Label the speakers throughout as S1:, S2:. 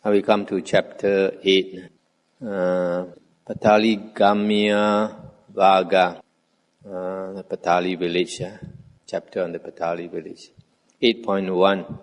S1: Now we come to chapter 8, Patali Gamya Vaga, the Patali village, chapter on the Patali village. 8.1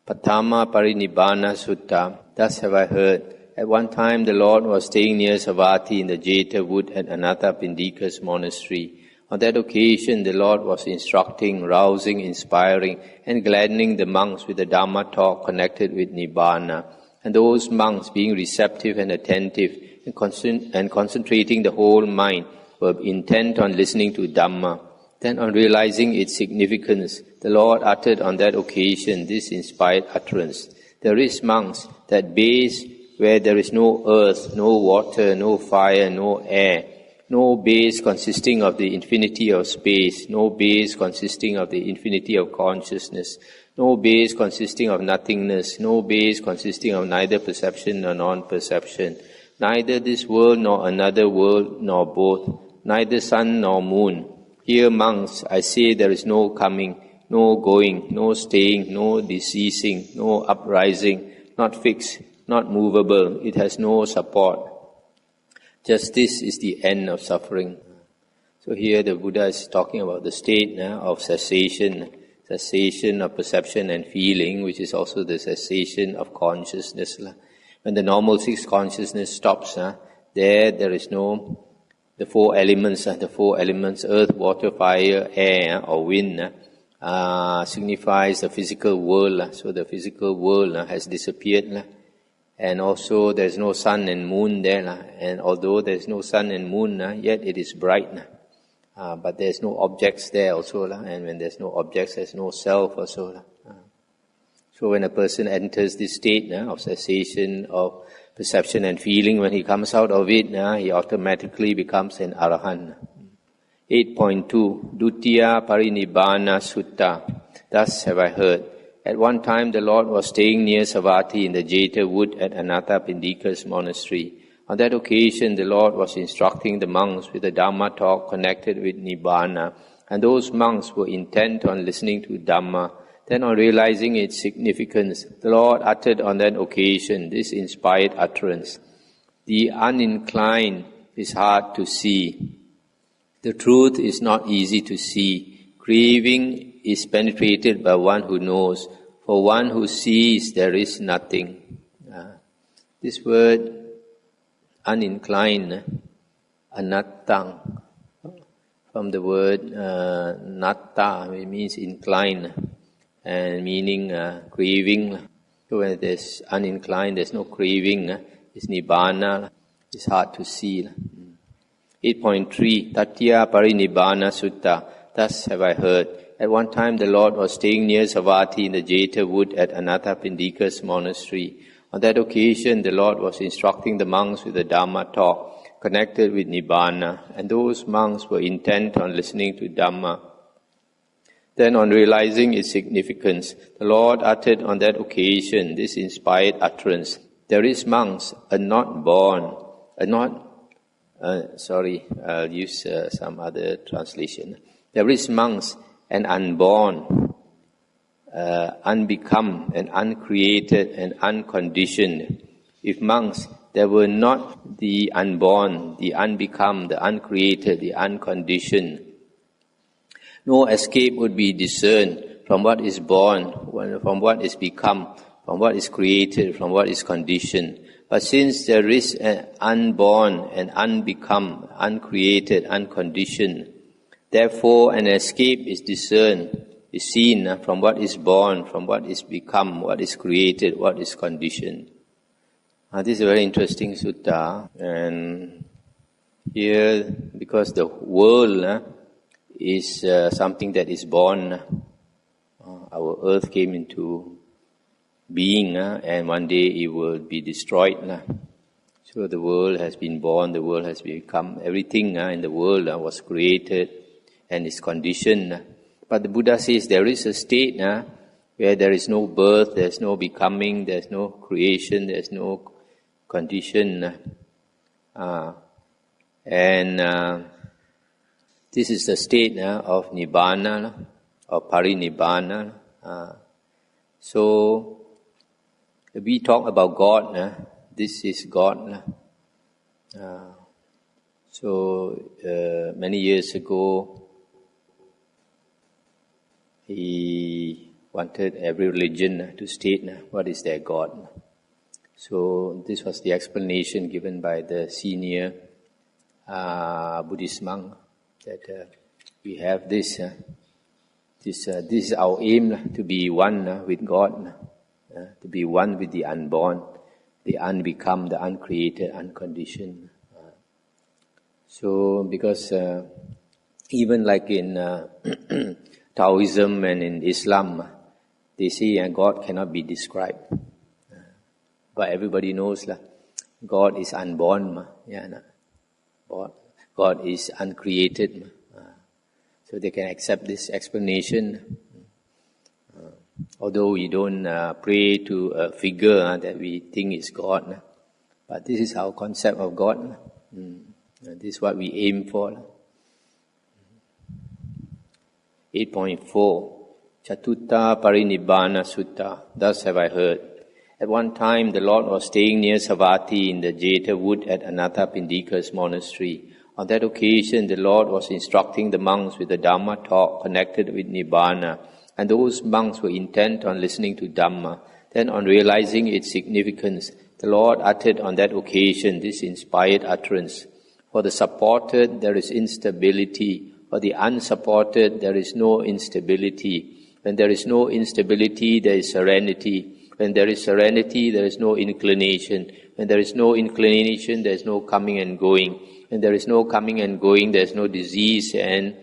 S1: Patama Parinibbana Sutta. Thus have I heard. At one time the Lord was staying near Savatthi in the Jeta wood at Anathapindika's monastery. On that occasion the Lord was instructing, rousing, inspiring, and gladdening the monks with the Dhamma talk connected with Nibbana. And those monks, being receptive and attentive and concentrating the whole mind, were intent on listening to Dhamma. Then on realizing its significance, the Lord uttered on that occasion this inspired utterance. There is, monks, that base where there is no earth, no water, no fire, no air, no base consisting of the infinity of space, no base consisting of the infinity of consciousness, no base consisting of nothingness, no base consisting of neither perception nor non-perception, neither this world nor another world nor both, neither sun nor moon. Here, monks, I say there is no coming, no going, no staying, no deceasing, no uprising, not fixed, not movable. It has no support. Just this is the end of suffering. So here the Buddha is talking about the state of cessation of perception and feeling, which is also the cessation of consciousness. When the normal six consciousness stops, there is no the four elements, earth, water, fire, air, or wind, signifies the physical world. So the physical world has disappeared. And also there is no sun and moon there. And although there is no sun and moon, yet it is bright. But there is no objects there also. And when there is no objects, there is no self also. So when a person enters this state of cessation of perception and feeling, when he comes out of it, he automatically becomes an arahant. 8.2 Dutiya Parinibbana Sutta. Thus have I heard. At one time the Lord was staying near Savatthi in the Jeta wood at Anathapindika's monastery. On that occasion the Lord was instructing the monks with the Dhamma talk connected with Nibbana, and those monks were intent on listening to Dhamma. Then on realizing its significance, the Lord uttered on that occasion this inspired utterance. The uninclined is hard to see. The truth is not easy to see. Craving is penetrated by one who knows. For one who sees, there is nothing. This word, uninclined, anattang, from the word natta, it means inclined, and meaning craving. So when there's uninclined, there's no craving, it's nibbana, it's hard to see. 8.3 Tatya Parinibbana Sutta. Thus have I heard. At one time the Lord was staying near Savatthi in the Jeta wood at Anathapindika's monastery. On that occasion the Lord was instructing the monks with the Dhamma talk connected with Nibbana, and those monks were intent on listening to Dhamma. Then on realizing its significance, the Lord uttered on that occasion this inspired utterance. There is, monks, I'll use some other translation. There is, monks, an unborn, unbecome, and uncreated, and unconditioned. If, monks, there were not the unborn, the unbecome, the uncreated, the unconditioned, no escape would be discerned from what is born, from what is become, from what is created, from what is conditioned. But since there is an unborn and unbecome, uncreated, unconditioned, therefore an escape is discerned, is seen from what is born, from what is become, what is created, what is conditioned. This is a very interesting sutta, and here, because the world is something that is born, our earth came into being, and one day it will be destroyed. So the world has been born, the world has become, everything in the world was created and is conditioned. But the Buddha says there is a state where there is no birth, there is no becoming, there is no creation, there is no condition. This is the state of Nibbana, or Parinibbana. So We talk about God, this is God. Many years ago, he wanted every religion to state what is their God. So this was the explanation given by the senior Buddhist monk, that we have this. This is our aim, to be one with God, to be one with the unborn, the unbecome, the uncreated, unconditioned. So because even like in Taoism and in Islam, they say God cannot be described. But everybody knows God is unborn. God is uncreated. So they can accept this explanation. Although we don't pray to a figure that we think is God. But this is our concept of God. This is what we aim for. 8.4 Chatutta Parinibbana Sutta. Thus have I heard. At one time the Lord was staying near Savatthi in the Jeta wood at Anathapindika's monastery. On that occasion the Lord was instructing the monks with the Dhamma talk connected with Nibbana, and those monks were intent on listening to Dhamma. Then on realizing its significance, the Lord uttered on that occasion this inspired utterance. For the supported there is instability, for the unsupported there is no instability. When there is no instability, there is serenity. When there is serenity, there is no inclination. When there is no inclination, there is no coming and going. When there is no coming and going, there is no disease and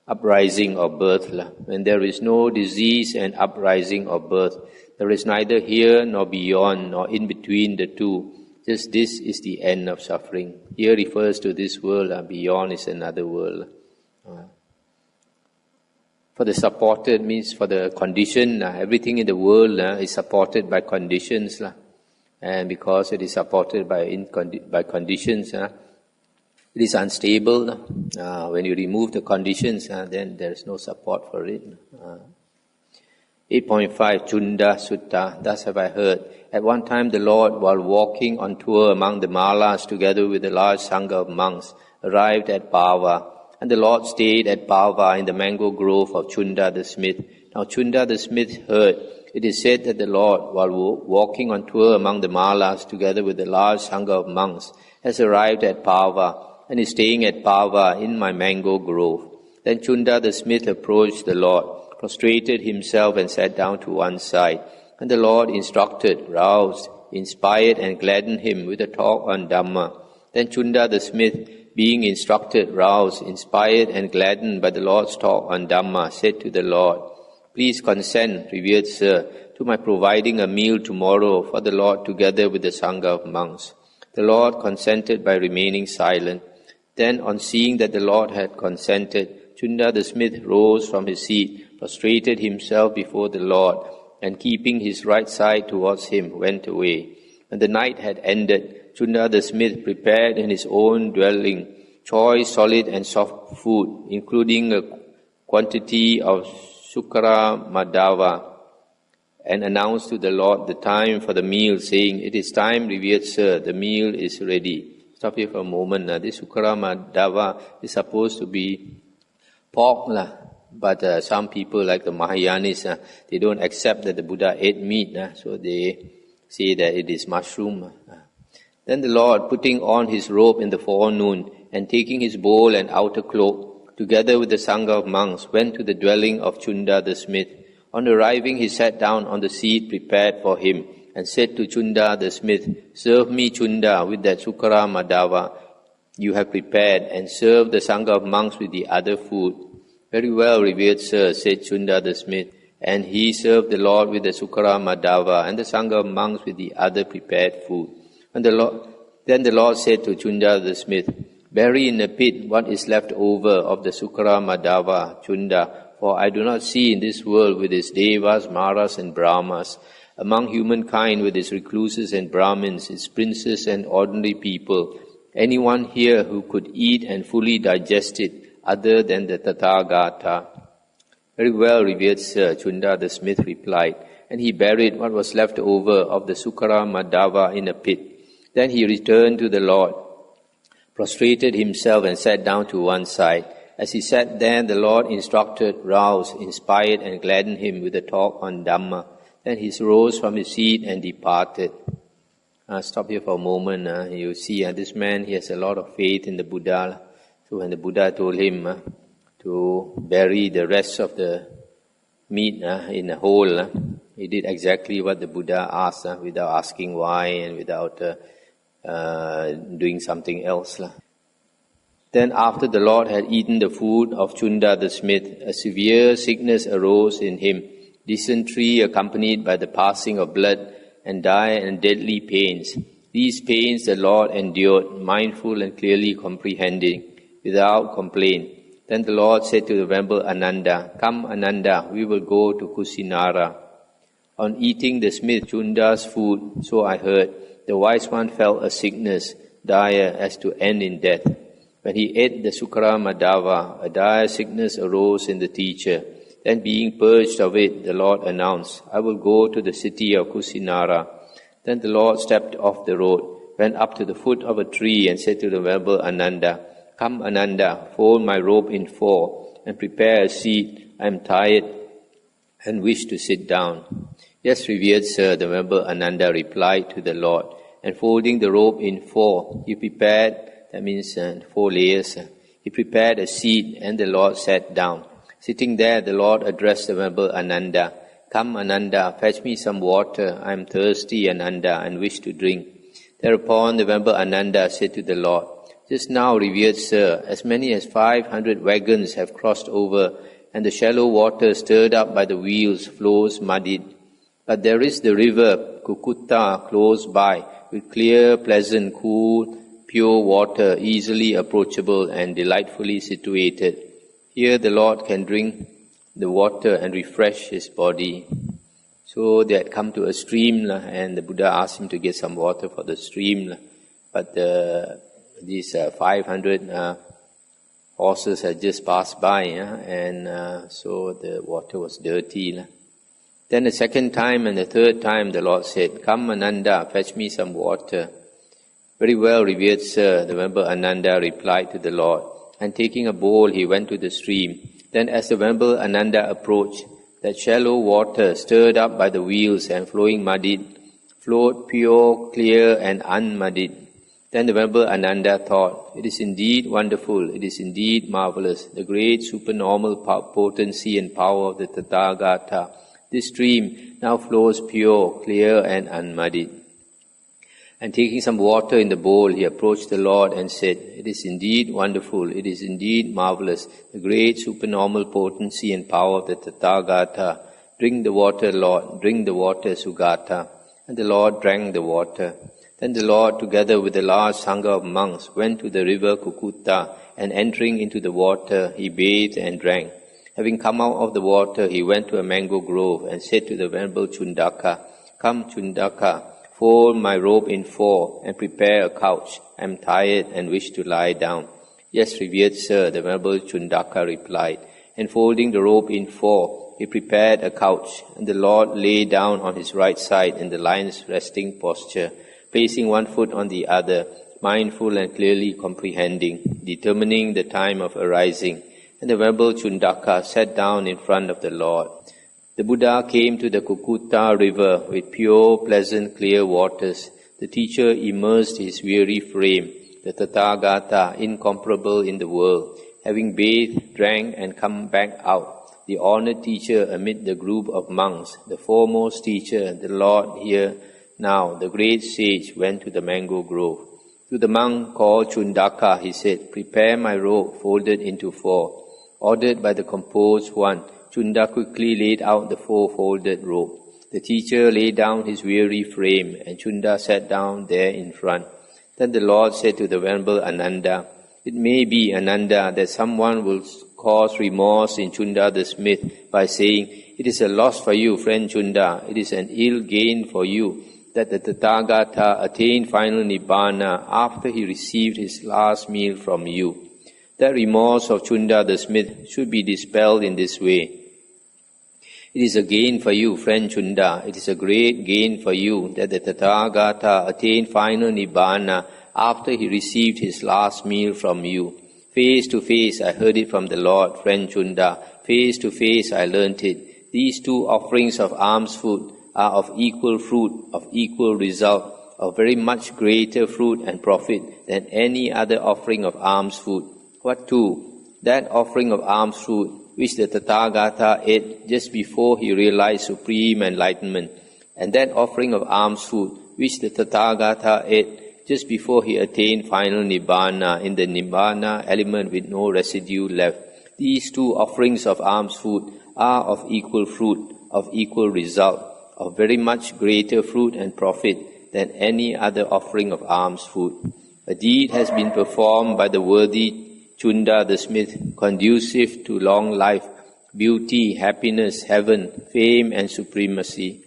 S1: uprising of birth. When there is no disease and uprising of birth, there is neither here nor beyond nor in between the two. Just this is the end of suffering. Here refers to this world, beyond is another world. For the supported means for the condition, everything in the world is supported by conditions. And because it is supported by conditions, it is unstable. When you remove the conditions, then there is no support for it. 8.5 Chunda Sutta. Thus have I heard. At one time the Lord, while walking on tour among the Malas together with a large sangha of monks, arrived at Pava. And the Lord stayed at Pava in the mango grove of Chunda the smith. Now Chunda the smith heard. It is said that the Lord, while walking on tour among the Malas together with a large sangha of monks, has arrived at Pava and is staying at Pava in my mango grove. Then Chunda the smith approached the Lord, prostrated himself and sat down to one side. And the Lord instructed, roused, inspired and gladdened him with a talk on Dhamma. Then Chunda the smith, being instructed, roused, inspired and gladdened by the Lord's talk on Dhamma, said to the Lord, please consent, revered Sir, to my providing a meal tomorrow for the Lord together with the Sangha of monks. The Lord consented by remaining silent. Then on seeing that the Lord had consented, Chunda the smith rose from his seat, prostrated himself before the Lord, and keeping his right side towards him, went away. When the night had ended, Chunda the smith prepared in his own dwelling choice, solid and soft food, including a quantity of sukara madava, and announced to the Lord the time for the meal, saying, it is time, revered Sir, the meal is ready. Stop here for a moment. This sukara madava is supposed to be pork, but some people like the Mahayanis, they don't accept that the Buddha ate meat, so they say that it is mushroom. Then the Lord, putting on his robe in the forenoon and taking his bowl and outer cloak, together with the Sangha of monks, went to the dwelling of Chunda the smith. On arriving, he sat down on the seat prepared for him and said to Chunda the smith, serve me, Chunda, with that sukara madava you have prepared, and serve the Sangha of monks with the other food. Very well, revered Sir, said Chunda the smith, and he served the Lord with the sukara madava and the Sangha of monks with the other prepared food. And then the Lord said to Chunda the smith, bury in a pit what is left over of the sukara madava, Chunda, for I do not see in this world with its devas, maras and brahmas, among humankind with its recluses and brahmins, its princes and ordinary people, anyone here who could eat and fully digest it other than the Tathagata. Very well, revered sir, Chunda the smith replied, and he buried what was left over of the Sukara Madhava in a pit. Then he returned to the Lord, prostrated himself and sat down to one side. As he sat there, the Lord instructed, roused, inspired and gladdened him with a talk on Dhamma. Then he rose from his seat and departed. Stop here for a moment. You see, this man, he has a lot of faith in the Buddha. So when the Buddha told him to bury the rest of the meat in a hole, he did exactly what the Buddha asked, without asking why and without doing something else. Then after the Lord had eaten the food of Chunda the smith, a severe sickness arose in him, dysentery accompanied by the passing of blood, and dire and deadly pains. These pains the Lord endured, mindful and clearly comprehending, without complaint. Then the Lord said to the Venerable Ananda, "Come, Ananda, we will go to Kusinara." On eating the smith Chunda's food, so I heard, the wise one felt a sickness, dire as to end in death. When he ate the Sukara Madhava, a dire sickness arose in the teacher. Then being purged of it, the Lord announced, "I will go to the city of Kusinara." Then the Lord stepped off the road, went up to the foot of a tree and said to the Venerable Ananda, "Come, Ananda, fold my robe in four and prepare a seat. I am tired and wish to sit down." "Yes, revered sir," the Venerable Ananda replied to the Lord, and folding the robe in four, he prepared, that means 4 layers, he prepared a seat and the Lord sat down. Sitting there, the Lord addressed the Venerable Ananda, "Come, Ananda, fetch me some water. I am thirsty, Ananda, and wish to drink." Thereupon the Venerable Ananda said to the Lord, "Just now, revered sir, as many as 500 wagons have crossed over, and the shallow water stirred up by the wheels flows muddied. But there is the river Kukutta close by, with clear, pleasant, cool, pure water, easily approachable and delightfully situated. Here the Lord can drink the water and refresh his body." So they had come to a stream, and the Buddha asked him to get some water for the stream. But these 500 horses had just passed by, and so the water was dirty. Then the second time and the third time the Lord said, "Come, Ananda, fetch me some water." "Very well, revered sir," the Venerable Ananda replied to the Lord. And taking a bowl, he went to the stream. Then as the Venerable Ananda approached, that shallow water, stirred up by the wheels and flowing muddied, flowed pure, clear, and unmuddied. Then the Venerable Ananda thought, "It is indeed wonderful, it is indeed marvelous, the great supernormal potency and power of the Tathagata. This stream now flows pure, clear, and unmuddied." And taking some water in the bowl, he approached the Lord and said, "It is indeed wonderful, it is indeed marvelous, the great supernormal potency and power of the Tathagata. Drink the water, Lord, drink the water, Sugata." And the Lord drank the water. Then the Lord, together with a large sangha of monks, went to the river Kukutta, and entering into the water, he bathed and drank. Having come out of the water, he went to a mango grove and said to the Venerable Chundaka, "Come, Chundaka, fold my robe in four and prepare a couch. I am tired and wish to lie down." "Yes, revered sir," the Venerable Chundaka replied. And folding the robe in four, he prepared a couch, and the Lord lay down on his right side in the lion's resting posture, placing one foot on the other, mindful and clearly comprehending, determining the time of arising. And the Venerable Chundaka sat down in front of the Lord. The Buddha came to the Kukutta river with pure, pleasant, clear waters. The teacher immersed his weary frame, the Tathagata, incomparable in the world. Having bathed, drank, and come back out, the honored teacher amid the group of monks, the foremost teacher, the Lord here now, the great sage, went to the mango grove. To the monk called Chundaka, he said, "Prepare my robe folded into four." Ordered by the composed one, Chunda quickly laid out the four-folded robe. The teacher laid down his weary frame, and Chunda sat down there in front. Then the Lord said to the Venerable Ananda, "It may be, Ananda, that someone will cause remorse in Chunda the smith by saying, 'It is a loss for you, friend Chunda, it is an ill gain for you that the Tathagata attained final Nibbana after he received his last meal from you.' That remorse of Chunda the smith should be dispelled in this way. It is a gain for you, friend Chunda. It is a great gain for you that the Tathagata attained final Nibbana after he received his last meal from you. Face to face I heard it from the Lord, friend Chunda. Face to face I learnt it. These two offerings of alms food are of equal fruit, of equal result, of very much greater fruit and profit than any other offering of alms food. What two? That offering of alms food which the Tathagata ate just before he realized supreme enlightenment, and that offering of alms food which the Tathagata ate just before he attained final Nibbana, in the Nibbana element with no residue left. These two offerings of alms food are of equal fruit, of equal result, of very much greater fruit and profit than any other offering of alms food. A deed has been performed by the worthy Chunda the smith, conducive to long life, beauty, happiness, heaven, fame and supremacy.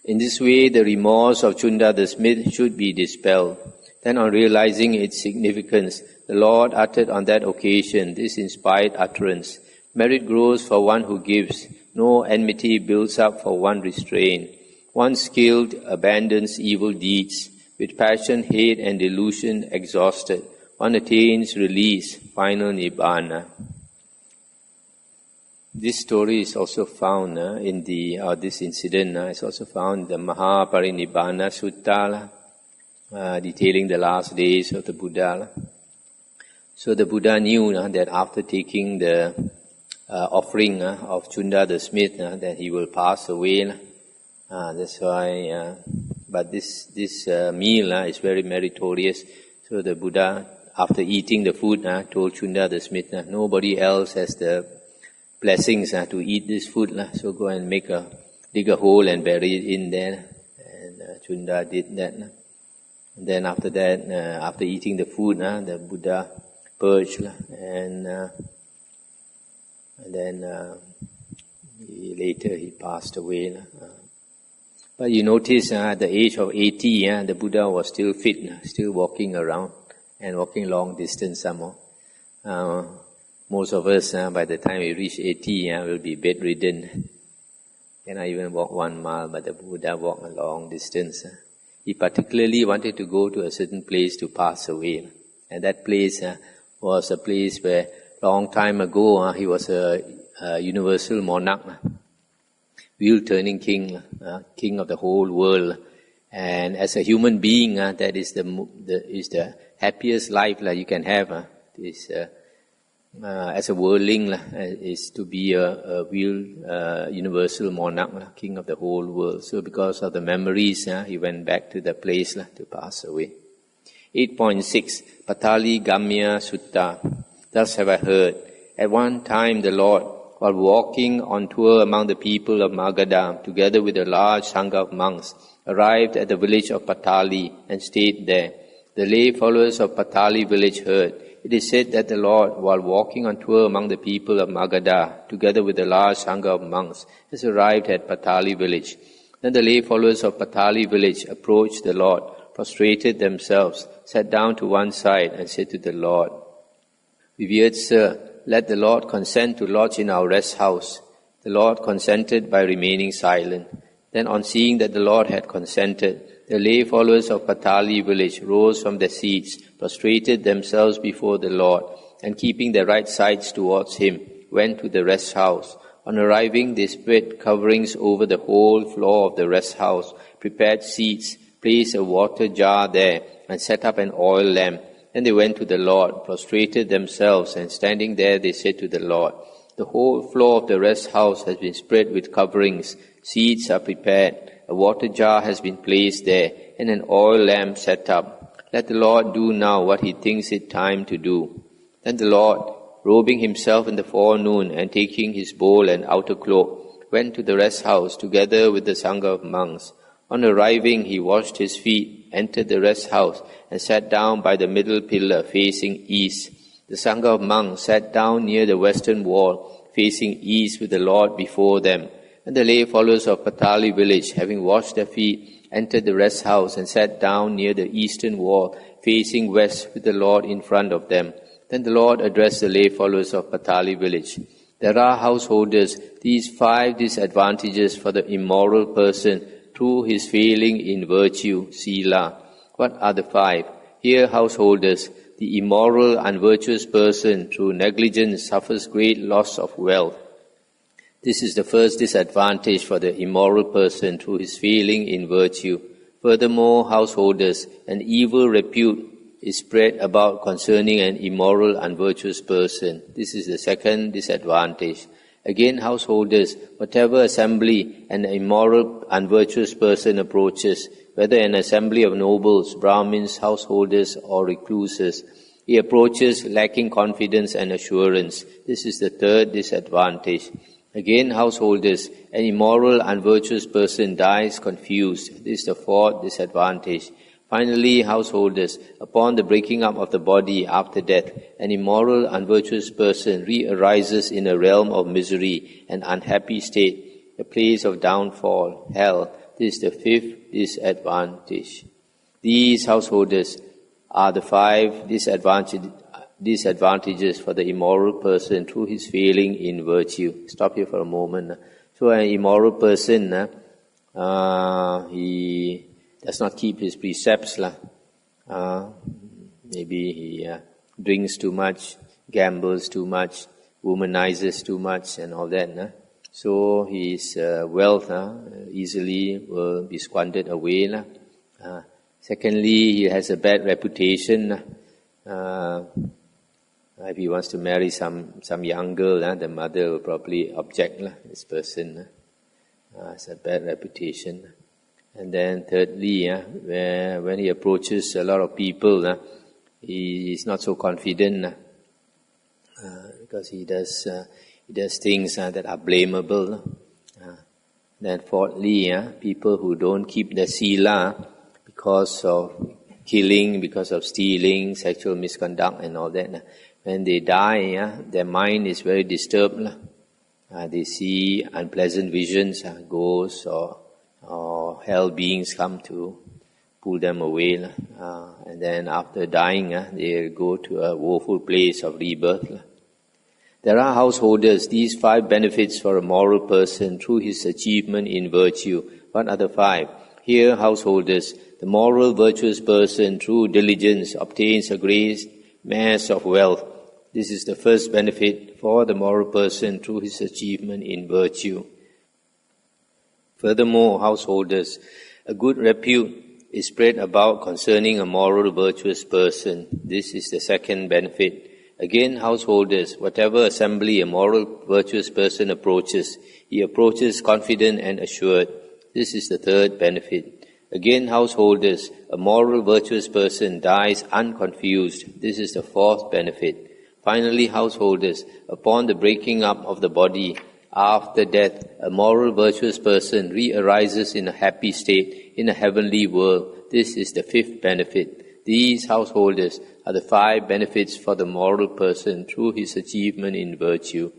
S1: In this way, the remorse of Chunda the smith should be dispelled. Then on realizing its significance, the Lord uttered on that occasion this inspired utterance: merit grows for one who gives, no enmity builds up for one restrained. One skilled abandons evil deeds, with passion, hate and delusion exhausted. One attains release, final Nibbana. This story is also found in this incident is also found in the Mahaparinibbana Sutta, detailing the last days of the Buddha. So the Buddha knew that after taking the offering of Chunda the smith, that he will pass away. That's why, but this meal is very meritorious. So the Buddha, after eating the food, told Chunda the smith, nobody else has the blessings to eat this food, so go and dig a hole and bury it in there. And Chunda did that. And then after that, after eating the food, the Buddha purged, and then later he passed away. But you notice at the age of 80, the Buddha was still fit, still walking around and walking long distance some more. Most of us, by the time we reach 80, will be bedridden. Cannot even walk 1 mile, but the Buddha walked a long distance. He particularly wanted to go to a certain place to pass away. And that place was a place where long time ago he was a universal monarch, wheel-turning king, king of the whole world. And as a human being, that is the happiest life you can have. As a worldling, is to be a real universal monarch, king of the whole world. So because of the memories, he went back to the place to pass away. 8.6 Patali Gamya Sutta. Thus have I heard. At one time the Lord, while walking on tour among the people of Magadha, together with a large sangha of monks, arrived at the village of Patali and stayed there. The lay followers of Patali village heard. It is said that the Lord, while walking on tour among the people of Magadha, together with a large sangha of monks, has arrived at Patali village. Then the lay followers of Patali village approached the Lord, prostrated themselves, sat down to one side, and said to the Lord, "Revered Sir, let the Lord consent to lodge in our rest house." The Lord consented by remaining silent. Then on seeing that the Lord had consented, the lay followers of Patali village rose from their seats, prostrated themselves before the Lord, and keeping their right sides towards Him, went to the rest house. On arriving, they spread coverings over the whole floor of the rest house, prepared seats, placed a water jar there, and set up an oil lamp. Then they went to the Lord, prostrated themselves, and standing there they said to the Lord, "The whole floor of the rest house has been spread with coverings, seats are prepared, a water jar has been placed there, and an oil lamp set up. Let the Lord do now what He thinks it time to do." Then the Lord, robing Himself in the forenoon and taking His bowl and outer cloak, went to the rest house together with the sangha of monks. On arriving, He washed His feet, entered the rest house, and sat down by the middle pillar facing east. The sangha of monks sat down near the western wall, facing east with the Lord before them. And the lay followers of Patali village, having washed their feet, entered the rest house and sat down near the eastern wall, facing west with the Lord in front of them. Then the Lord addressed the lay followers of Patali village. There are householders, these 5 disadvantages for the immoral person through his failing in virtue, sila. What are the 5? Here, householders, the immoral, unvirtuous person through negligence suffers great loss of wealth. This is the first disadvantage for the immoral person through his failing in virtue. Furthermore, householders, an evil repute is spread about concerning an immoral, unvirtuous person. This is the second disadvantage. Again, householders, whatever assembly an immoral, unvirtuous person approaches, whether an assembly of nobles, Brahmins, householders, or recluses, he approaches lacking confidence and assurance. This is the third disadvantage. Again, householders, an immoral, unvirtuous person dies confused. This is the fourth disadvantage. Finally, householders, upon the breaking up of the body after death, an immoral, unvirtuous person re-arises in a realm of misery and unhappy state, a place of downfall, hell. This is the fifth disadvantage. These householders are the 5 disadvantages for the immoral person through his failing in virtue. Stop here for a moment. So an immoral person, he does not keep his precepts. Maybe he drinks too much, gambles too much, womanizes too much and all that. So his wealth easily will be squandered away. Secondly, he has a bad reputation. If he wants to marry some young girl, the mother will probably object. This person has a bad reputation. And then thirdly, when he approaches a lot of people, he is not so confident because he does things that are blamable. Then fourthly, people who don't keep the sila because of killing, because of stealing, sexual misconduct and all that, when they die, their mind is very disturbed. They see unpleasant visions, ghosts or hell beings come to pull them away. And then after dying, they go to a woeful place of rebirth. There are householders, these 5 benefits for a moral person through his achievement in virtue. What are the 5? Here, householders, the moral virtuous person through diligence obtains a great mass of wealth. This is the first benefit for the moral person through his achievement in virtue. Furthermore, householders, a good repute is spread about concerning a moral virtuous person. This is the second benefit. Again, householders, whatever assembly a moral virtuous person approaches, he approaches confident and assured. This is the third benefit. Again, householders, a moral virtuous person dies unconfused. This is the fourth benefit. Finally, householders, upon the breaking up of the body after death, a moral virtuous person re-arises in a happy state in a heavenly world. This is the fifth benefit. These householders are the 5 benefits for the moral person through his achievement in virtue.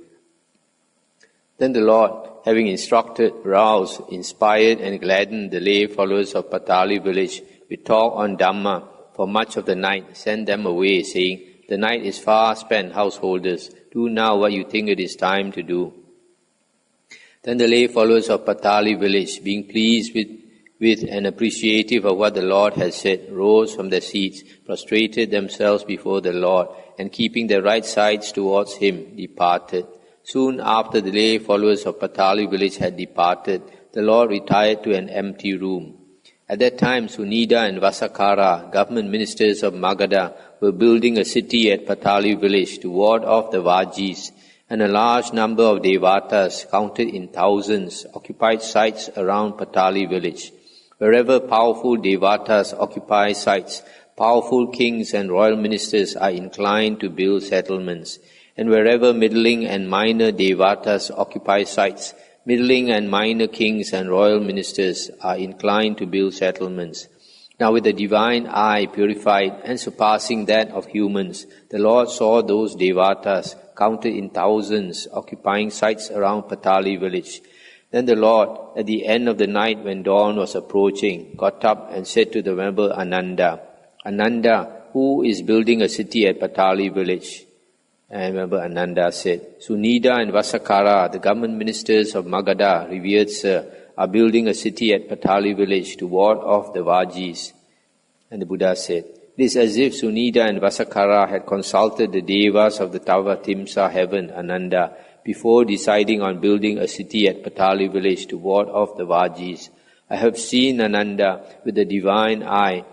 S1: Then the Lord, having instructed, roused, inspired and gladdened the lay followers of Patali village with talk on Dhamma for much of the night, sent them away, saying, "The night is far spent, householders. Do now what you think it is time to do." Then the lay followers of Patali village, being pleased with and appreciative of what the Lord had said, rose from their seats, prostrated themselves before the Lord, and keeping their right sides towards Him, departed. Soon after the lay followers of Patali village had departed, the Lord retired to an empty room. At that time, Sunida and Vasakara, government ministers of Magadha, were building a city at Patali village to ward off the Vajis, and a large number of Devatas, counted in thousands, occupied sites around Patali village. Wherever powerful Devatas occupy sites, powerful kings and royal ministers are inclined to build settlements. And wherever middling and minor Devatas occupy sites, middling and minor kings and royal ministers are inclined to build settlements. Now with the divine eye purified and surpassing that of humans, the Lord saw those Devatas, counted in thousands, occupying sites around Patali village. Then the Lord, at the end of the night when dawn was approaching, got up and said to the Venerable Ananda, "Ananda, who is building a city at Patali village?" And remember Ananda said, Sunida and Vasakara, the government ministers of Magadha, revered sir, are building a city at Patali village to ward off the Vajis. And the Buddha said, it is as if Sunida and Vasakara had consulted the devas of the Tavatimsa heaven, Ananda, before deciding on building a city at Patali village to ward off the Vajis. I have seen, Ananda, with the divine eye,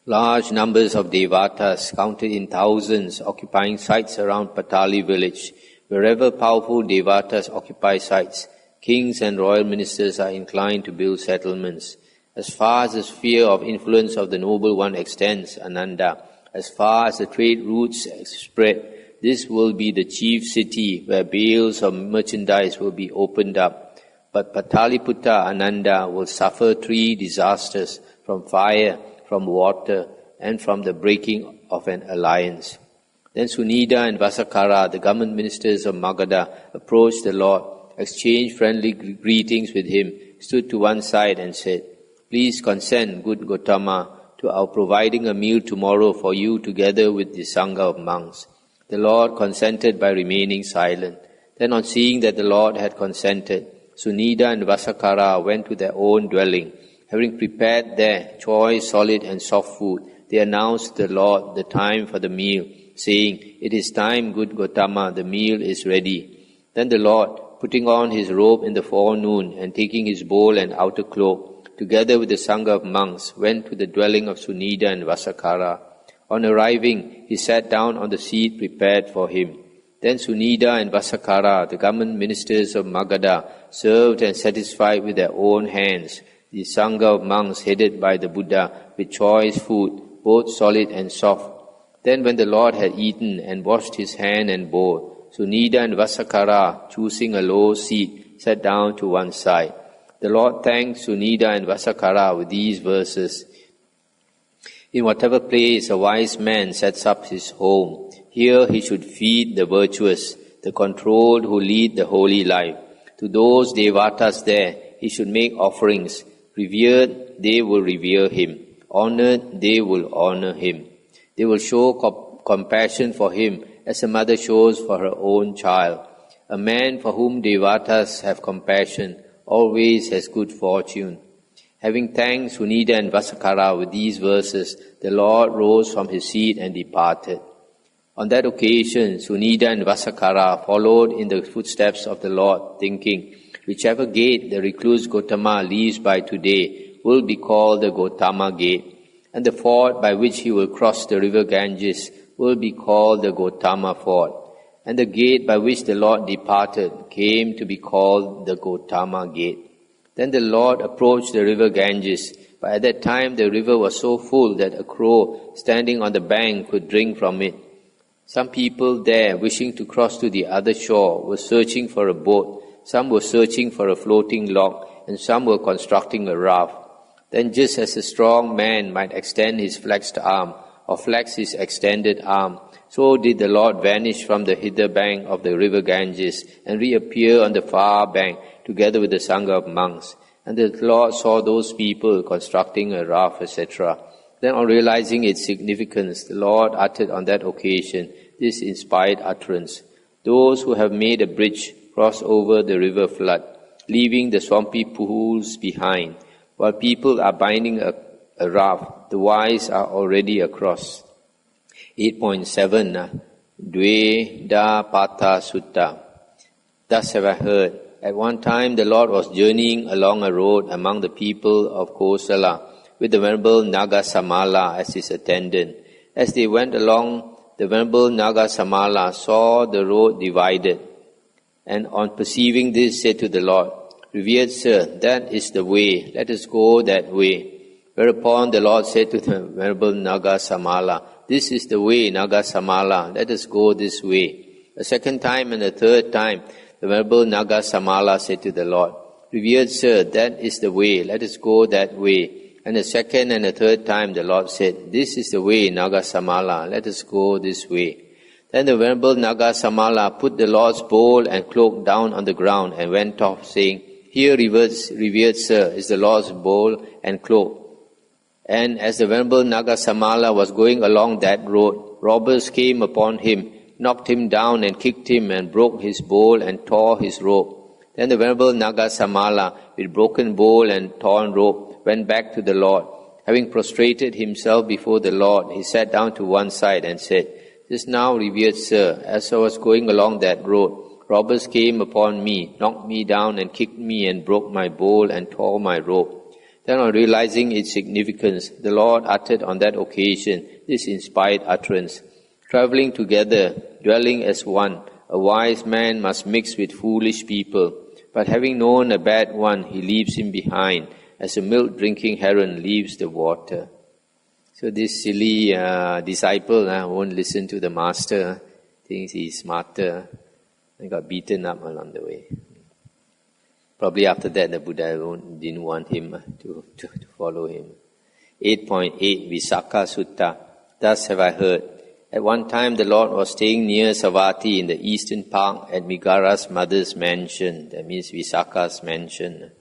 S1: large numbers of devatas, counted in thousands, occupying sites around Patali village. Wherever powerful devatas occupy sites, kings and royal ministers are inclined to build settlements. As far as the sphere of influence of the Noble One extends, Ananda, as far as the trade routes spread, this will be the chief city where bales of merchandise will be opened up. But Pataliputta, Ananda, will suffer 3 disasters from fire, from water, and from the breaking of an alliance. Then Sunida and Vasakara, the government ministers of Magadha, approached the Lord, exchanged friendly greetings with him, stood to one side and said, Please consent, good Gotama, to our providing a meal tomorrow for you together with the Sangha of monks. The Lord consented by remaining silent. Then on seeing that the Lord had consented, Sunida and Vasakara went to their own dwelling. Having prepared there choice, solid and soft food, they announced to the Lord the time for the meal, saying, It is time, good Gotama, the meal is ready. Then the Lord, putting on his robe in the forenoon and taking his bowl and outer cloak, together with the Sangha of monks, went to the dwelling of Sunida and Vasakara. On arriving, he sat down on the seat prepared for him. Then Sunida and Vasakara, the government ministers of Magadha, served and satisfied with their own hands the Sangha of monks headed by the Buddha with choice food, both solid and soft. Then when the Lord had eaten and washed his hand and bowl, Sunida and Vasakara, choosing a low seat, sat down to one side. The Lord thanked Sunida and Vasakara with these verses. In whatever place a wise man sets up his home, here he should feed the virtuous, the controlled who lead the holy life. To those devatas there, he should make offerings. Revered, they will revere him. Honored, they will honor him. They will show compassion for him as a mother shows for her own child. A man for whom devatas have compassion always has good fortune. Having thanked Sunida and Vasakara with these verses, the Lord rose from his seat and departed. On that occasion, Sunida and Vasakara followed in the footsteps of the Lord, thinking, whichever gate the recluse Gotama leaves by today will be called the Gotama gate, and the ford by which he will cross the river Ganges will be called the Gotama ford, and the gate by which the Lord departed came to be called the Gotama gate. Then the Lord approached the river Ganges, but at that time the river was so full that a crow standing on the bank could drink from it. Some people there, wishing to cross to the other shore, were searching for a boat. Some were searching for a floating log, and some were constructing a raft. Then just as a strong man might extend his flexed arm, or flex his extended arm, so did the Lord vanish from the hither bank of the river Ganges, and reappear on the far bank, together with the Sangha of monks. And the Lord saw those people constructing a raft, etc. Then on realizing its significance, the Lord uttered on that occasion this inspired utterance. Those who have made a bridge cross over the river flood, leaving the swampy pools behind. While people are binding a raft, the wise are already across. 8.7 Dve Da Pata Sutta. Thus have I heard. At one time the Lord was journeying along a road among the people of Kosala, with the Venerable Nagasamala as his attendant. As they went along, the Venerable Nagasamala saw the road divided, and on perceiving this said to the Lord, Revered Sir, that is the way, let us go that way. Whereupon the Lord said to the Venerable Nagasamala, This is the way, Nagasamala, let us go this way. A second time and a third time, the Venerable Nagasamala said to the Lord, Revered Sir, that is the way, let us go that way. And the second and the third time the Lord said, This is the way, Nagasamala, let us go this way. Then the Venerable Nagasamala put the Lord's bowl and cloak down on the ground and went off, saying, Here, revered Sir, is the Lord's bowl and cloak. And as the Venerable Nagasamala was going along that road, robbers came upon him, knocked him down and kicked him and broke his bowl and tore his robe. Then the Venerable Nagasamala, with broken bowl and torn robe, went back to the Lord. Having prostrated himself before the Lord, he sat down to one side and said, "Just now, revered Sir, as I was going along that road, robbers came upon me, knocked me down and kicked me and broke my bowl and tore my robe." Then on realizing its significance, the Lord uttered on that occasion this inspired utterance. "Travelling together, dwelling as one, a wise man must mix with foolish people. But having known a bad one, he leaves him behind, as a milk-drinking heron leaves the water." So this silly disciple won't listen to the master, thinks he's smarter, and got beaten up along the way. Probably after that, the Buddha didn't want him to follow him. 8.8 Visakha Sutta. Thus have I heard. At one time, the Lord was staying near Savatthi in the eastern park at Migara's mother's mansion. That means Visakha's mansion.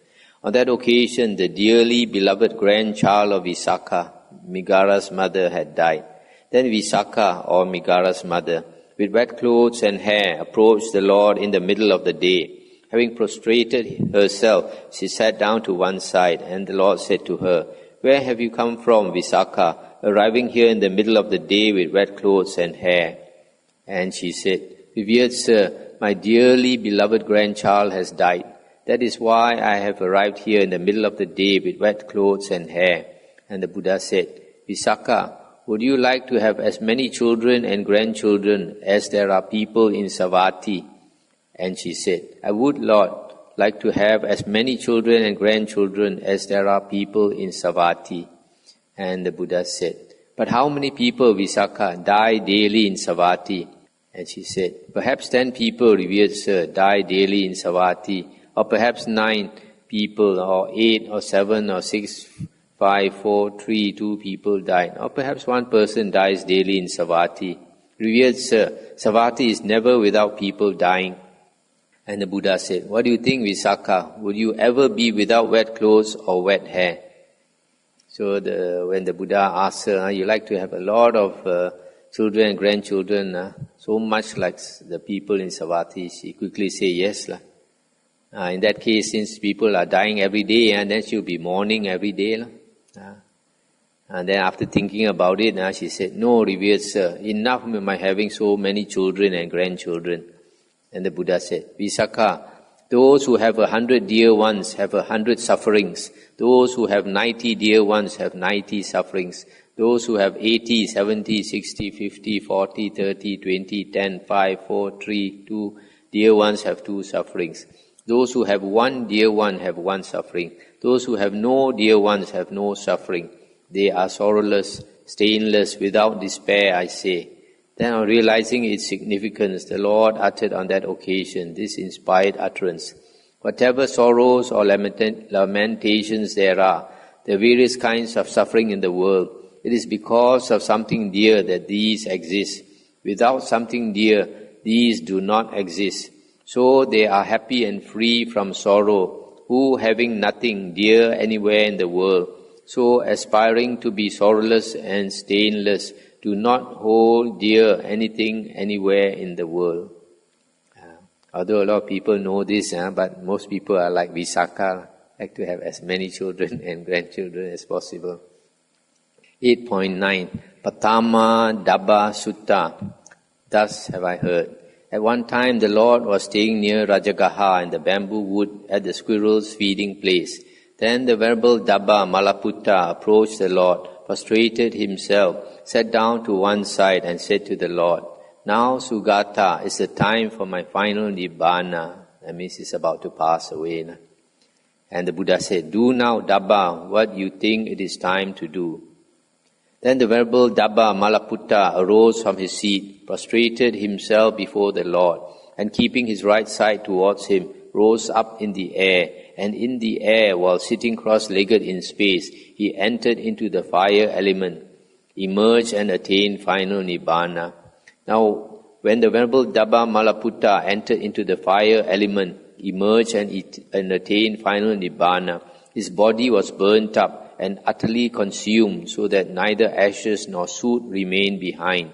S1: On that occasion, the dearly beloved grandchild of Visakha, Migara's mother, had died. Then Visakha, or Migara's mother, with wet clothes and hair, approached the Lord in the middle of the day. Having prostrated herself, she sat down to one side, and the Lord said to her, "Where have you come from, Visakha, arriving here in the middle of the day with wet clothes and hair?" And she said, "Revered Sir, my dearly beloved grandchild has died. That is why I have arrived here in the middle of the day with wet clothes and hair." And the Buddha said, "Visakha, would you like to have as many children and grandchildren as there are people in Savatthi?" And she said, "I would, Lord, like to have as many children and grandchildren as there are people in Savatthi." And the Buddha said, "But how many people, Visakha, die daily in Savatthi?" And she said, "Perhaps 10 people, revered Sir, die daily in Savatthi, or perhaps 9 people, or 8 or 7 or 6, 5, 4, 3, 2 people died, or perhaps 1 person dies daily in Savatthi. Revered Sir, Savatthi is never without people dying." And the Buddha said, "What do you think, Visakha? Would you ever be without wet clothes or wet hair?" So when the Buddha asked her, "You like to have a lot of children and grandchildren, so much like the people in Savatthi?" She quickly said, "Yes. In that case, since people are dying every day, and then she'll be mourning every day. And then after thinking about it, she said, "No, revered Sir, enough of my having so many children and grandchildren." And the Buddha said, "Visakha, those who have 100 dear ones have 100 sufferings. Those who have 90 dear ones have 90 sufferings. Those who have 80, 70, 60, 50, 40, 30, 20, 10, 5, 4, 3, 2 dear ones have 2 sufferings. Those who have 1 dear one have 1 suffering. Those who have no dear ones have no suffering. They are sorrowless, stainless, without despair, I say." Then on realizing its significance, the Lord uttered on that occasion this inspired utterance. "Whatever sorrows or lamentations there are, the various kinds of suffering in the world, it is because of something dear that these exist. Without something dear, these do not exist. So they are happy and free from sorrow, who having nothing dear anywhere in the world, so aspiring to be sorrowless and stainless, do not hold dear anything anywhere in the world." Although a lot of people know this, but most people are like Visakha, like to have as many children and grandchildren as possible. 8.9 Patama Dabba Sutta. Thus have I heard. At one time the Lord was staying near Rajagaha in the bamboo wood at the squirrel's feeding place. Then the Venerable Dabba Malaputta approached the Lord, prostrated himself, sat down to one side and said to the Lord, "Now, Sugata, is the time for my final Nibbana." That means it's about to pass away. And the Buddha said, "Do now, Dabba, what you think it is time to do." Then the Venerable Dabba Malaputta arose from his seat, prostrated himself before the Lord, and keeping his right side towards him, rose up in the air, and in the air, while sitting cross-legged in space, he entered into the fire element, emerged and attained final Nibbana. Now, when the Venerable Dabba Malaputta entered into the fire element, emerged and attained final Nibbana, his body was burnt up and utterly consumed, so that neither ashes nor soot remained behind.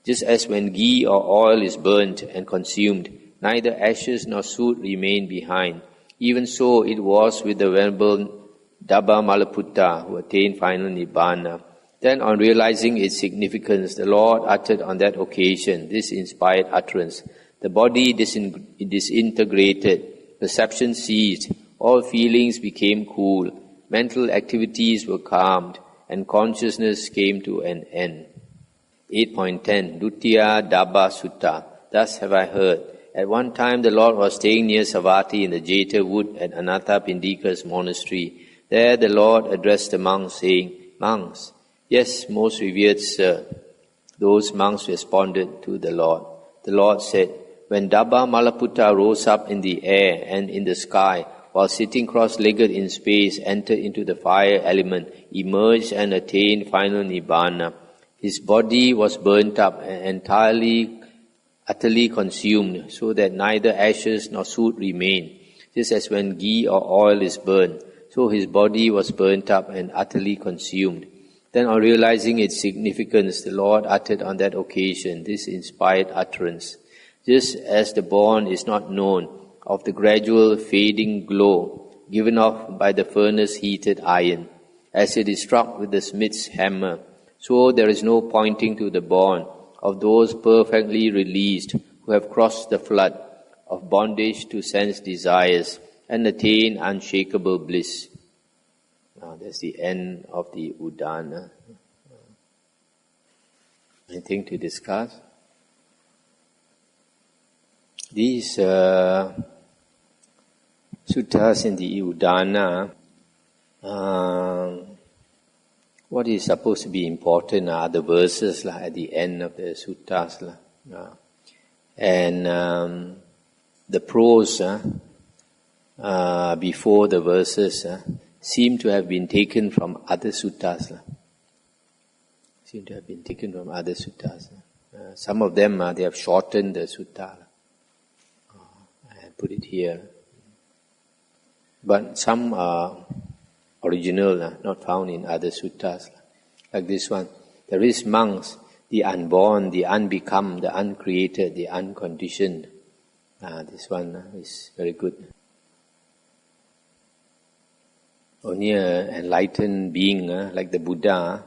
S1: Just as when ghee or oil is burnt and consumed, neither ashes nor soot remain behind. Even so it was with the Venerable Dabba Malaputta, who attained final Nibbana. Then, on realizing its significance, the Lord uttered on that occasion this inspired utterance. The body disintegrated, perception ceased, all feelings became cool, mental activities were calmed, and consciousness came to an end. 8.10 Duttiya Dabba Sutta. Thus have I heard. At one time the Lord was staying near Savatthi in the Jeta wood at Anathapindika's monastery. There the Lord addressed the monks, saying, "Monks." "Yes, most revered sir." Those monks responded to the Lord. The Lord said, "When Dabba Malaputta rose up in the air and in the sky, while sitting cross-legged in space, entered into the fire element, emerged and attained final Nibbana. His body was burnt up and utterly consumed, so that neither ashes nor soot remained. Just as when ghee or oil is burned, so his body was burnt up and utterly consumed. Then, on realizing its significance, the Lord uttered on that occasion this inspired utterance. Just as the born is not known of the gradual fading glow given off by the furnace-heated iron, as it is struck with the smith's hammer, so there is no pointing to the born of those perfectly released who have crossed the flood of bondage to sense desires and attain unshakable bliss. Now that's the end of the Udana. Anything to discuss? These suttas in the Udana, what is supposed to be important are the verses at the end of the suttas. And the prose before the verses seem to have been taken from other suttas. Some of them, they have shortened the sutta. I put it here. But some are original, not found in other suttas. Like this one. There is monks, the unborn, the unbecome, the uncreated, the unconditioned. This one is very good. Only an enlightened being like the Buddha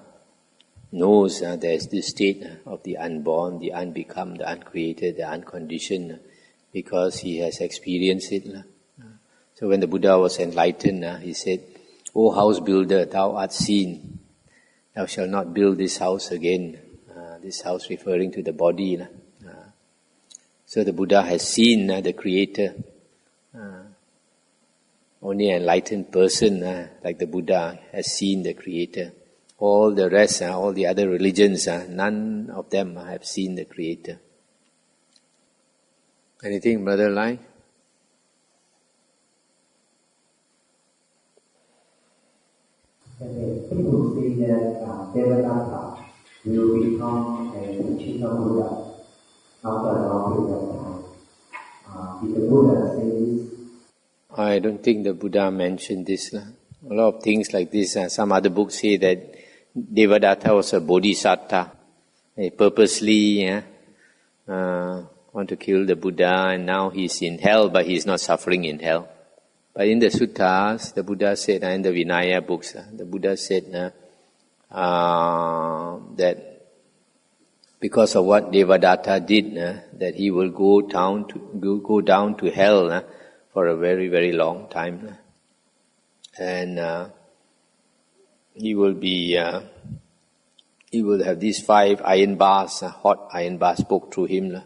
S1: knows there is this state of the unborn, the unbecome, the uncreated, the unconditioned, because he has experienced it. So when the Buddha was enlightened, he said, "O house builder, thou art seen. Thou shalt not build this house again." This house referring to the body. So the Buddha has seen the Creator. Only an enlightened person like the Buddha has seen the Creator. All the rest, all the other religions, none of them have seen the Creator. Anything, Brother Lai?
S2: People say that Devadatta will become a teaching of Buddha after a long period of time. Did the Buddha say this?
S1: I don't think the Buddha mentioned this. A lot of things like this. Some other books say that Devadatta was a bodhisattva. He purposely want to kill the Buddha, and now he's in hell, but he's not suffering in hell. But in the suttas, the Buddha said, in the Vinaya books, the Buddha said that because of what Devadatta did, that he will go down to hell for a very, very long time. And he will have these 5 iron bars, hot iron bars poked through him,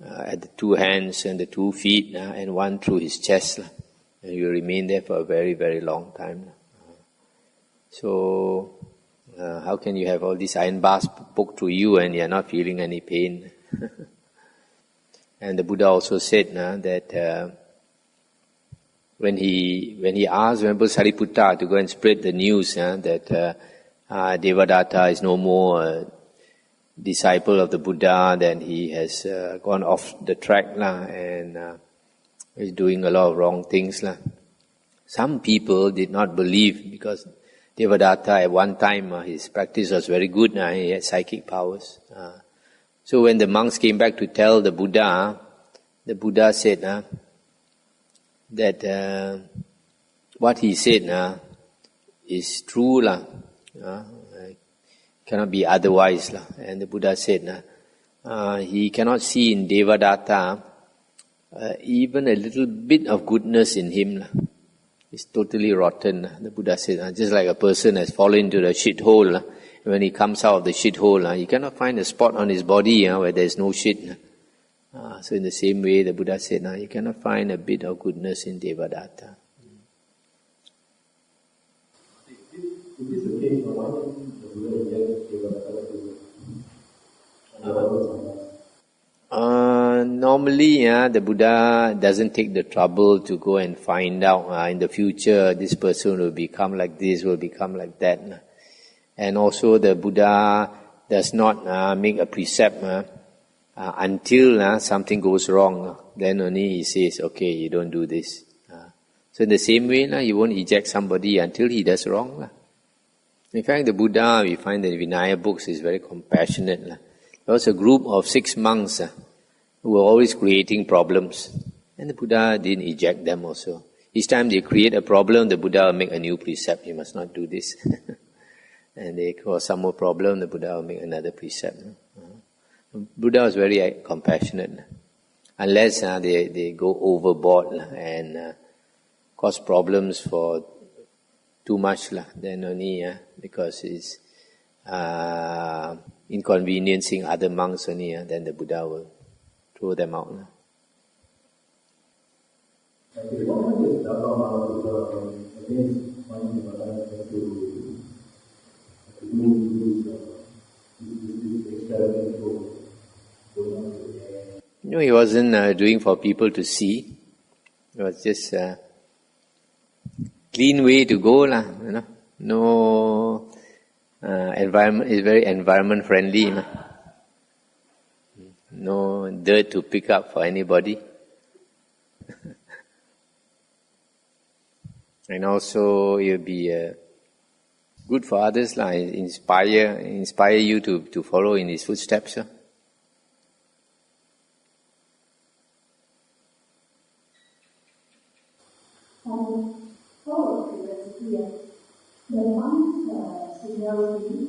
S1: at the 2 hands and the 2 feet, and 1 through his chest. And he will remain there for a very, very long time. So, how can you have all these iron bars poked through you and you are not feeling any pain? And the Buddha also said that when he asked Venerable Sariputta to go and spread the news that Devadatta is no more a disciple of the Buddha, then he has gone off the track and is doing a lot of wrong things. Some people did not believe because Devadatta at one time his practice was very good, he had psychic powers. So when the monks came back to tell the Buddha said that what he said is true cannot be otherwise And the Buddha said he cannot see in Devadatta even a little bit of goodness in him. It's totally rotten. The Buddha said, just like a person has fallen into the shit hole. When he comes out of the shit hole, he cannot find a spot on his body where there is no shit. So in the same way, the Buddha said, you cannot find a bit of goodness in Devadatta.
S2: Is this the case? Why didn't the Buddha inject Devadatta to
S1: normally, the Buddha doesn't take the trouble to go and find out in the future this person will become like this, will become like that. And also the Buddha does not make a precept until something goes wrong. Then only he says, okay, you don't do this. So in the same way, you won't eject somebody until he does wrong. In fact, the Buddha, we find that Vinaya books is very compassionate. There was a group of 6 monks who were always creating problems. And the Buddha didn't eject them also. Each time they create a problem, the Buddha will make a new precept. You must not do this. And they cause some more problem, the Buddha will make another precept. The Buddha was very compassionate. Unless they go overboard and cause problems for too much, then only because it's inconveniencing other monks only, then the Buddha will throw them out. No, he wasn't doing for people to see. It was just a clean way to go, No environment is very environment friendly. No dirt to pick up for anybody. And also you'll be good for others, inspire you to follow in his footsteps.
S3: The one's seniority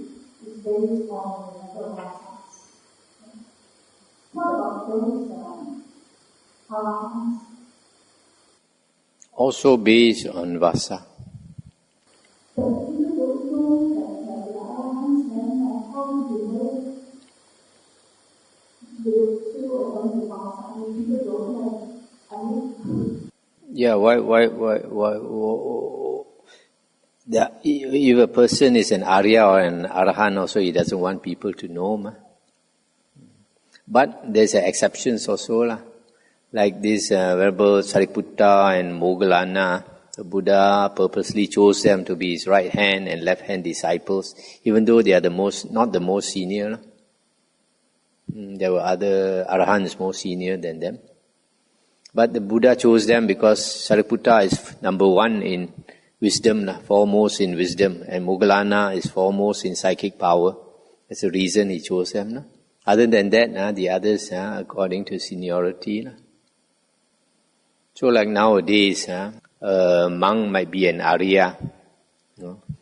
S3: is based on the number of lifetimes. What about those arahants?
S1: Also based on vasa.
S3: But even those the arahants, then how do they still on the vasa? People don't have.
S1: Yeah, why if a person is an Arya or an Arahant also, he doesn't want people to know. But there's exceptions also. Like this Venerable Sariputta and Moggallana, the Buddha purposely chose them to be his right hand and left hand disciples, even though they are not the most senior. There were other Arahants more senior than them. But the Buddha chose them because Sariputta is number 1 in wisdom, foremost in wisdom, and Moggallana is foremost in psychic power. That's the reason he chose them. Other than that, the others according to seniority. So like nowadays, a monk might be an Arya.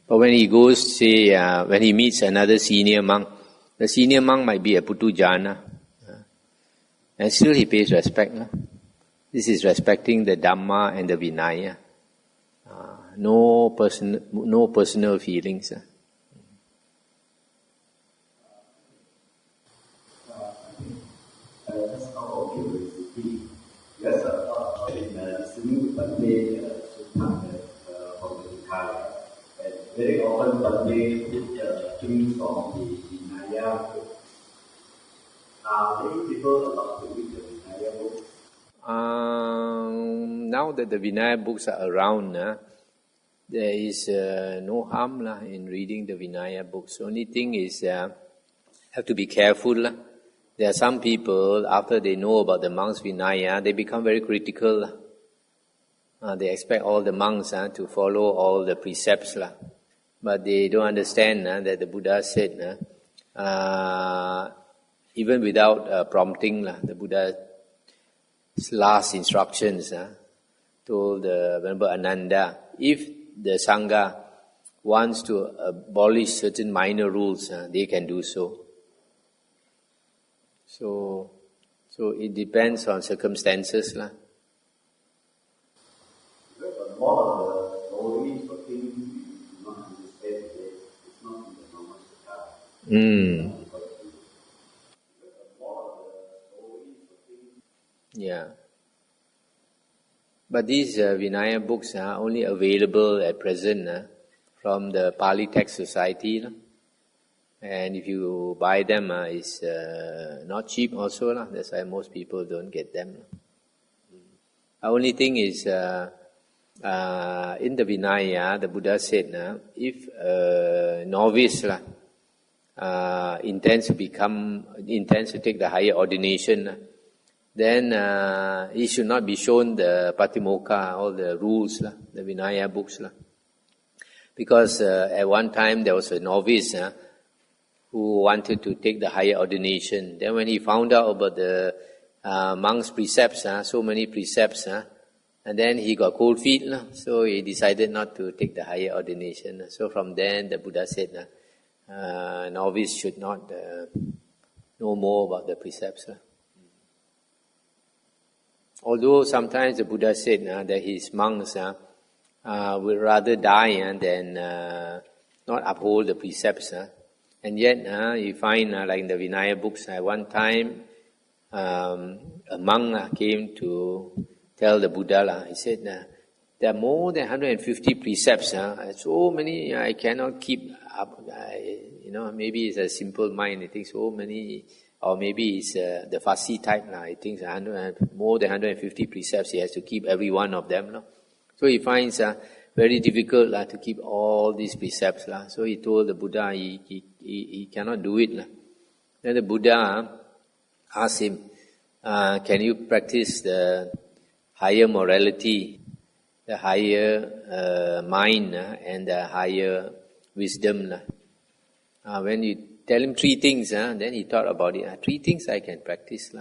S1: But when he goes, when he meets another senior monk, the senior monk might be a Putujana. And still he pays respect. This is respecting the Dhamma and the Vinaya. No personal feelings.
S2: That's how curiosity. Yes, in listening to Bhante from the Nikaya, and very often Bhante put things on the Vinaya book. Are many people allowed to read the Vinaya book?
S1: Now that the Vinaya books are around, there is no harm in reading the Vinaya books. Only thing is, have to be careful. There are some people, after they know about the monks' Vinaya, they become very critical. They expect all the monks to follow all the precepts. But they don't understand that the Buddha said, even without prompting, the Buddha's last instructions told Venerable Ananda, if the Sangha wants to abolish certain minor rules, they can do so. So it depends on circumstances.
S2: Because a lot of the stories or things we do not understand today, it's not in the normal Sutta.
S1: Yeah. But these Vinaya books are only available at present from the Pali Text Society. And if you buy them, it's not cheap also. That's why most people don't get them. The only thing is, in the Vinaya, the Buddha said, if a novice intends to take the higher ordination, then he should not be shown the Patimokkha, all the rules, the Vinaya books. Because at one time there was a novice who wanted to take the higher ordination. Then when he found out about the monks' precepts, so many precepts, and then he got cold feet, so he decided not to take the higher ordination. So from then the Buddha said, novice should not know more about the precepts. Although sometimes the Buddha said that his monks would rather die than not uphold the precepts. And yet you find, like in the Vinaya books, at one time a monk came to tell the Buddha, he said, there are more than 150 precepts, so many I cannot keep up. Maybe it's a simple mind, he thinks so many. Or maybe it's the fussy type. He thinks more than 150 precepts, he has to keep every one of them. So he finds very difficult to keep all these precepts. So he told the Buddha he cannot do it. Then the Buddha asked him, can you practice the higher morality, the higher mind, and the higher wisdom? When you tell him three things, then he thought about it. Three things I can practice.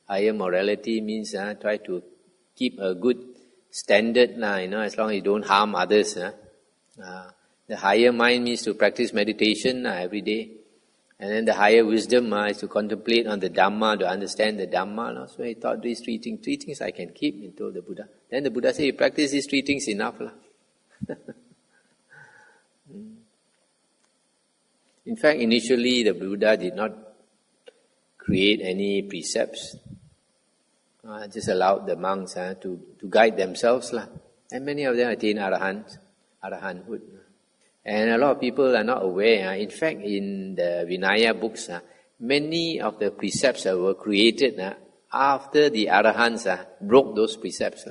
S1: Higher morality means try to keep a good standard, as long as you don't harm others. The higher mind means to practice meditation every day. And then the higher wisdom is to contemplate on the Dhamma, to understand the Dhamma. So he thought these three things I can keep, he told the Buddha. Then the Buddha said, you practice these three things enough. In fact, initially the Buddha did not create any precepts. Just allowed the monks to guide themselves. And many of them attained arahanthood. And a lot of people are not aware. In fact, in the Vinaya books, many of the precepts were created after the arahants broke those precepts.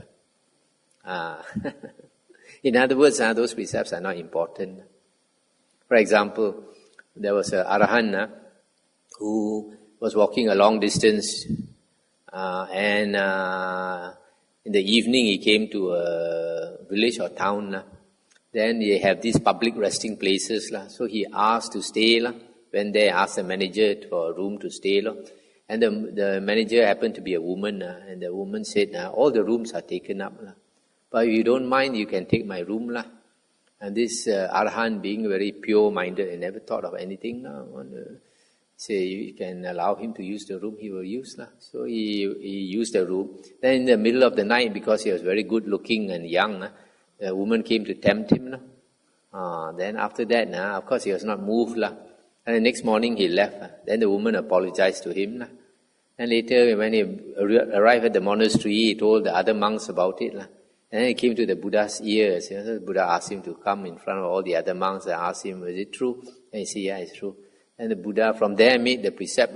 S1: In other words, those precepts are not important. For example, there was an arahant who was walking a long distance, and in the evening he came to a village or town. Then they have these public resting places. So he asked to stay. When they asked the manager for a room to stay. And the manager happened to be a woman. And the woman said, all the rooms are taken up. But if you don't mind, you can take my room. And this arahant, being very pure-minded and never thought of anything, say you can allow him to use the room, he will use. So he used the room. Then in the middle of the night, because he was very good-looking and young, the woman came to tempt him. Then after that, of course, he was not moved. And the next morning, he left. Then the woman apologized to him. And later, when he arrived at the monastery, he told the other monks about it. And then he came to the Buddha's ears. The Buddha asked him to come in front of all the other monks and asked him, is it true? And he said, yeah, it's true. And the Buddha from there made the precept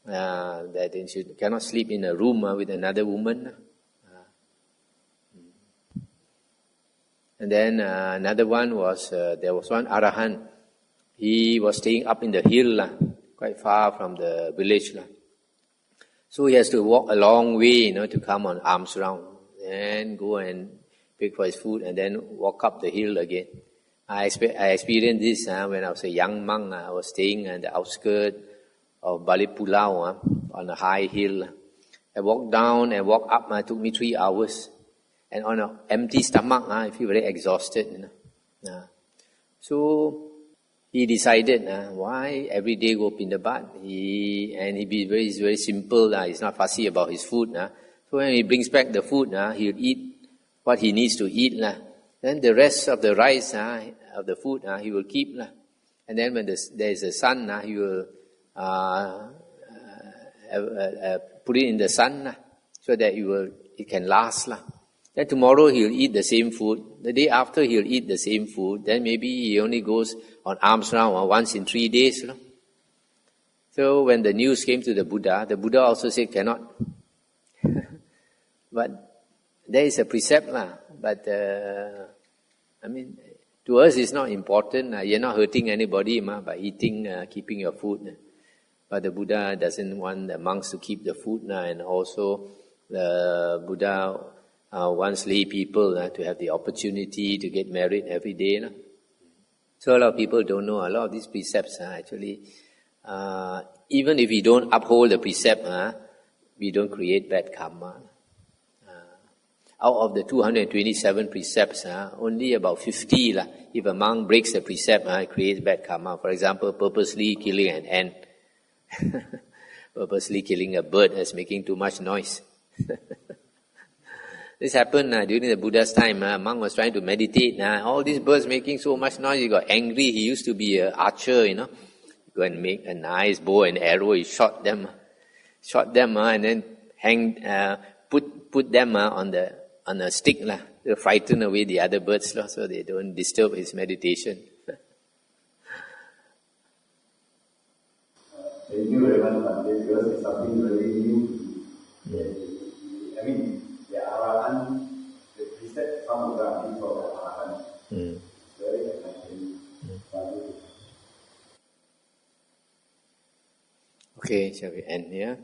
S1: that you cannot sleep in a room with another woman. And then another one was, there was one arahant. He was staying up in the hill, quite far from the village. So he has to walk a long way, to come on arms round. And go and pick for his food and then walk up the hill again. I experienced this when I was a young monk. I was staying at the outskirts of Bali Pulau on a high hill. I walked down and walked up. It took me 3 hours. And on an empty stomach, I feel very exhausted. So he decided, why every day go Pindabat? He's very simple. He's not fussy about his food. So when he brings back the food, he'll eat what he needs to eat. Then the rest of the rice of the food, he will keep. And then when there is a sun, he will put it in the sun so that it can last. Then tomorrow he'll eat the same food. The day after he'll eat the same food. Then maybe he only goes on alms round once in 3 days. So when the news came to the Buddha also said cannot. But there is a precept. But to us it's not important. You're not hurting anybody by eating, keeping your food. But the Buddha doesn't want the monks to keep the food. And also the Buddha wants lay people to have the opportunity to get married every day. So a lot of people don't know a lot of these precepts actually. Even if we don't uphold the precept, we don't create bad karma. Out of the 227 precepts, only about 50, if a monk breaks the precept, it creates bad karma. For example, purposely killing an ant. Purposely killing a bird that's making too much noise. This happened during the Buddha's time. A monk was trying to meditate. All these birds making so much noise, he got angry. He used to be an archer, Go and make a nice bow and arrow. He shot them, and then put them on a stick to frighten away the other birds, so they don't disturb his meditation.
S2: Thank you very much, Bhante, because it's something very new. The Arahan, the precept, some of them is for the Arahan. Very enlightening.
S1: Okay, shall we end here?